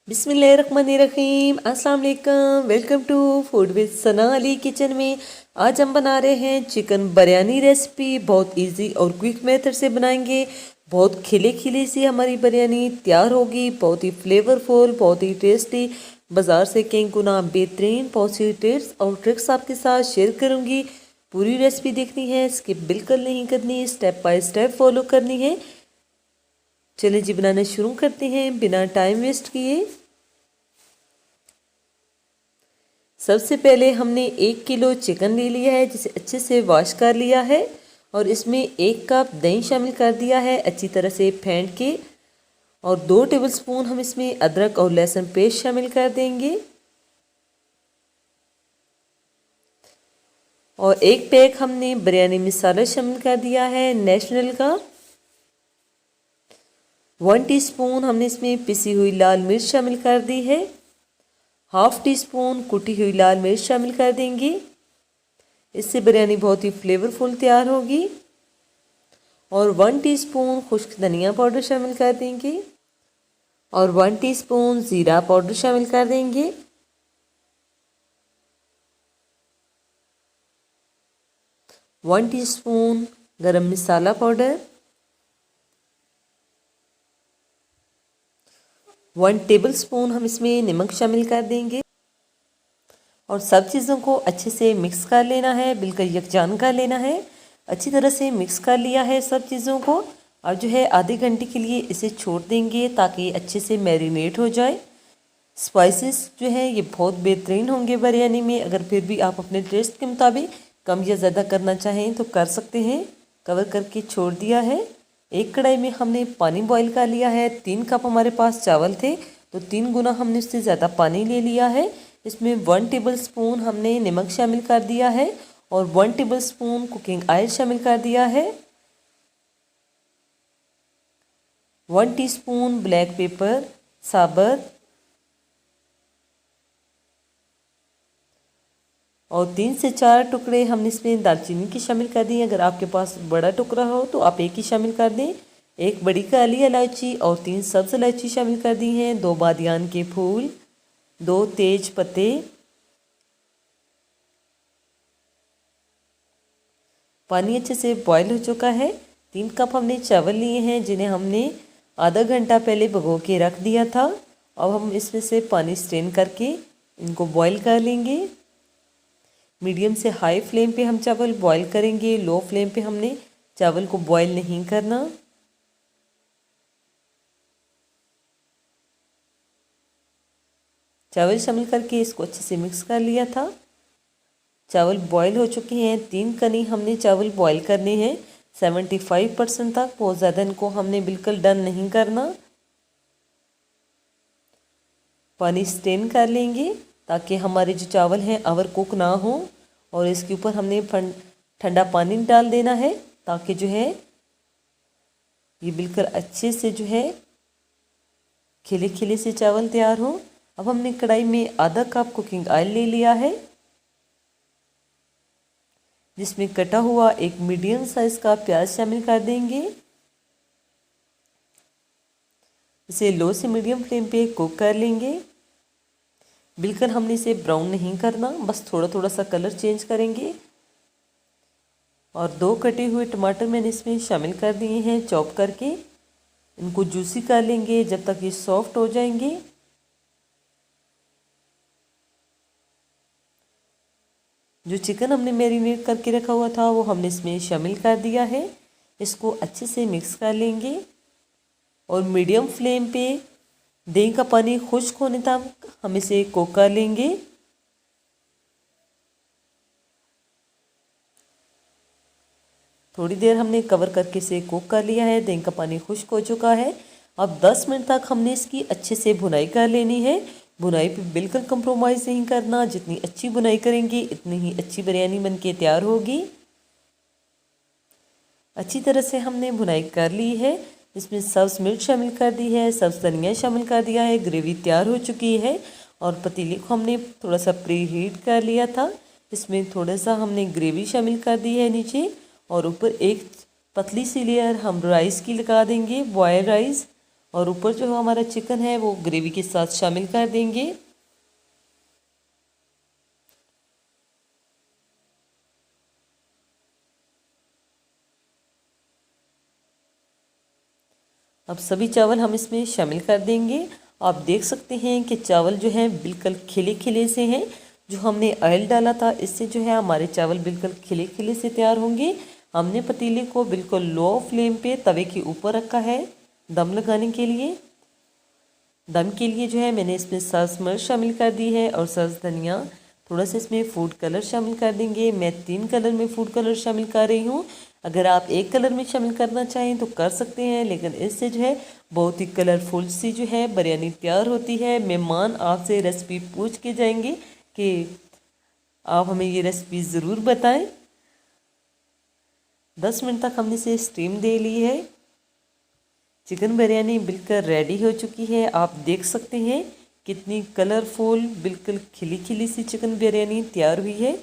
बिस्मिल्लाहिर्रहमानिर्रहीम। अस्सलाम वालेकुम। Welcome to food with Sana Ali kitchen में। आज हम बना रहे हैं चिकन बिरयानी रेसिपी। बहुत इजी और क्विक मेथड से बनाएंगे। बहुत खिले खिली सी हमारी बिरयानी तैयार होगी। बहुत ही फ्लेवरफुल, बहुत ही टेस्टी, बाज़ार से कई गुना बेहतरीन। बहुत सी टिप्स और ट्रिक्स आपके साथ शेयर करूँगी। पूरी रेसिपी देखनी है, स्किप बिल्कुल नहीं करनी, स्टेप बाय स्टेप फॉलो करनी है। चलिए जी बनाना शुरू करते हैं बिना टाइम वेस्ट किए। सबसे पहले हमने 1 किलो चिकन ले लिया है, जिसे अच्छे से वॉश कर लिया है और इसमें 1 कप दही शामिल कर दिया है अच्छी तरह से फेंट के। और 2 टेबलस्पून हम इसमें अदरक और लहसुन पेस्ट शामिल कर देंगे और 1 पैक हमने बिरयानी मसाला शामिल कर दिया है नेशनल का। 1 टीस्पून हमने इसमें पिसी हुई लाल मिर्च शामिल कर दी है। हाफ टी स्पून कुटी हुई लाल मिर्च शामिल कर देंगे। इससे बिरयानी बहुत ही फ्लेवरफुल तैयार होगी। और 1 टीस्पून खुश्क धनिया पाउडर शामिल कर देंगे और 1 टीस्पून ज़ीरा पाउडर शामिल कर देंगे। वन टीस्पून गरम मसाला पाउडर, 1 टेबलस्पून हम इसमें नमक शामिल कर देंगे और सब चीज़ों को अच्छे से मिक्स कर लेना है, बिल्कुल यकजान कर लेना है। अच्छी तरह से मिक्स कर लिया है सब चीज़ों को और जो है आधे घंटे के लिए इसे छोड़ देंगे ताकि अच्छे से मैरिनेट हो जाए। स्पाइसेस जो है ये बहुत बेहतरीन होंगे बिरयानी में। अगर फिर भी आप अपने टेस्ट के मुताबिक कम या ज़्यादा करना चाहें तो कर सकते हैं। कवर करके छोड़ दिया है। एक कढ़ाई में हमने पानी बॉईल कर लिया है। 3 कप हमारे पास चावल थे तो 3 गुना हमने उससे ज़्यादा पानी ले लिया है। इसमें 1 टेबलस्पून हमने नमक शामिल कर दिया है और 1 टेबलस्पून कुकिंग ऑयल शामिल कर दिया है। 1 टीस्पून ब्लैक पेपर साबुत और 3 से 4 टुकड़े हमने इसमें दालचीनी की शामिल कर दी। अगर आपके पास बड़ा टुकड़ा हो तो आप एक ही शामिल कर दें। 1 बड़ी काली इलायची और 3 सब्ज़ इलायची शामिल कर दी हैं। 2 बादियान के फूल, 2 तेज पत्ते। पानी अच्छे से बॉईल हो चुका है। 3 कप हमने चावल लिए हैं जिन्हें हमने आधा घंटा पहले भिगो के रख दिया था। अब हम इसमें से पानी स्ट्रेन करके इनको बॉईल कर लेंगे। मीडियम से हाई फ्लेम पे हम चावल बॉईल करेंगे। लो फ्लेम पे हमने चावल को बॉईल नहीं करना। चावल शामिल करके इसको अच्छे से मिक्स कर लिया था। चावल बॉईल हो चुके हैं। 3 कनी हमने चावल बॉईल करने हैं 75% तक। बहुत ज़्यादा इनको हमने बिल्कुल डन नहीं करना। पानी स्ट्रेन कर लेंगे ताकि हमारे जो चावल हैं ओवर कुक ना हो। और इसके ऊपर हमने ठंडा पानी डाल देना है ताकि जो है ये बिल्कुल अच्छे से जो है खिले खिले से चावल तैयार हो। अब हमने कढ़ाई में आधा कप कुकिंग ऑयल ले लिया है जिसमें कटा हुआ एक मीडियम साइज का प्याज शामिल कर देंगे। इसे लो से मीडियम फ्लेम पे कुक कर लेंगे। बिल्कुल हमने इसे ब्राउन नहीं करना, बस थोड़ा थोड़ा सा कलर चेंज करेंगे। और 2 कटे हुए टमाटर मैंने इसमें शामिल कर दिए हैं चॉप करके। इनको जूसी कर लेंगे जब तक ये सॉफ्ट हो जाएंगे। जो चिकन हमने मैरिनेट करके रखा हुआ था वो हमने इसमें शामिल कर दिया है। इसको अच्छे से मिक्स कर लेंगे और मीडियम फ्लेम पे दही का पानी खुश्क होने तक हम इसे कुक कर लेंगे। थोड़ी देर हमने कवर करके इसे कुक कर लिया है। दही का पानी खुश्क हो चुका है। अब 10 मिनट तक हमने इसकी अच्छे से भुनाई कर लेनी है। भुनाई पे बिल्कुल कंप्रोमाइज़ नहीं करना। जितनी अच्छी भुनाई करेंगे इतनी ही अच्छी बिरयानी बन के तैयार होगी। अच्छी तरह से हमने भुनाई कर ली है। इसमें सब्ज़ मिर्च शामिल कर दी है, सब्ज़ धनिया शामिल कर दिया है। ग्रेवी तैयार हो चुकी है और पतीले को हमने थोड़ा सा प्री हीट कर लिया था। इसमें थोड़ा सा हमने ग्रेवी शामिल कर दी है नीचे और ऊपर एक पतली सी लेयर हम राइस की लगा देंगे, बॉयल राइस। और ऊपर जो हमारा चिकन है वो ग्रेवी के साथ शामिल कर देंगे। अब सभी चावल हम इसमें शामिल कर देंगे। आप देख सकते हैं कि चावल जो हैं बिल्कुल खिले खिले से हैं। जो हमने ऑयल डाला था इससे जो है हमारे चावल बिल्कुल खिले खिले से तैयार होंगे। हमने पतीले को बिल्कुल लो फ्लेम पे तवे के ऊपर रखा है दम लगाने के लिए। दम के लिए जो है मैंने इसमें सब्ज़ मिर्च शामिल कर दी है और सब्ज़ धनिया, थोड़ा सा इसमें फूड कलर शामिल कर देंगे। मैं 3 कलर में फूड कलर शामिल कर रही हूँ। अगर आप 1 कलर में शामिल करना चाहें तो कर सकते हैं, लेकिन इससे जो है बहुत ही कलरफुल सी जो है बिरयानी तैयार होती है। मेहमान आपसे रेसिपी पूछ के जाएंगे कि आप हमें ये रेसिपी ज़रूर बताएं। 10 मिनट तक हमने इसे स्टीम दे ली है। चिकन बिरयानी बिल्कुल रेडी हो चुकी है। आप देख सकते हैं कितनी कलरफुल बिल्कुल खिली खिली सी चिकन बिरयानी तैयार हुई है।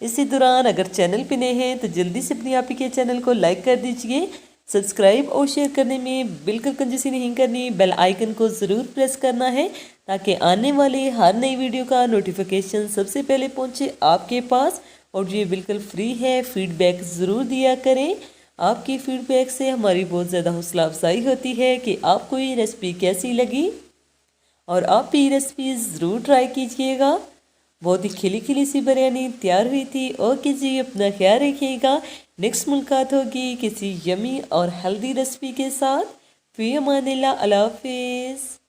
इसी दौरान अगर चैनल पे नए हैं तो जल्दी से अपनी आप ही के चैनल को लाइक कर दीजिए। सब्सक्राइब और शेयर करने में बिल्कुल कंजूसी नहीं करनी। बेल आइकन को ज़रूर प्रेस करना है ताकि आने वाले हर नई वीडियो का नोटिफिकेशन सबसे पहले पहुंचे आपके पास। और ये बिल्कुल फ्री है। फीडबैक ज़रूर दिया करें। आपकी फीडबैक से हमारी बहुत ज़्यादा हौसला अफजाई होती है कि आपको ये रेसिपी कैसी लगी और आप भी रेसिपी ज़रूर ट्राई कीजिएगा। बहुत ही खिली खिली सी बिरयानी तैयार हुई थी। ओके जी, अपना ख्याल रखिएगा। नेक्स्ट मुलाकात होगी किसी यमी और हेल्दी रेसिपी के साथ। फी अमानिल्लाह, अल्लाह हाफिज़।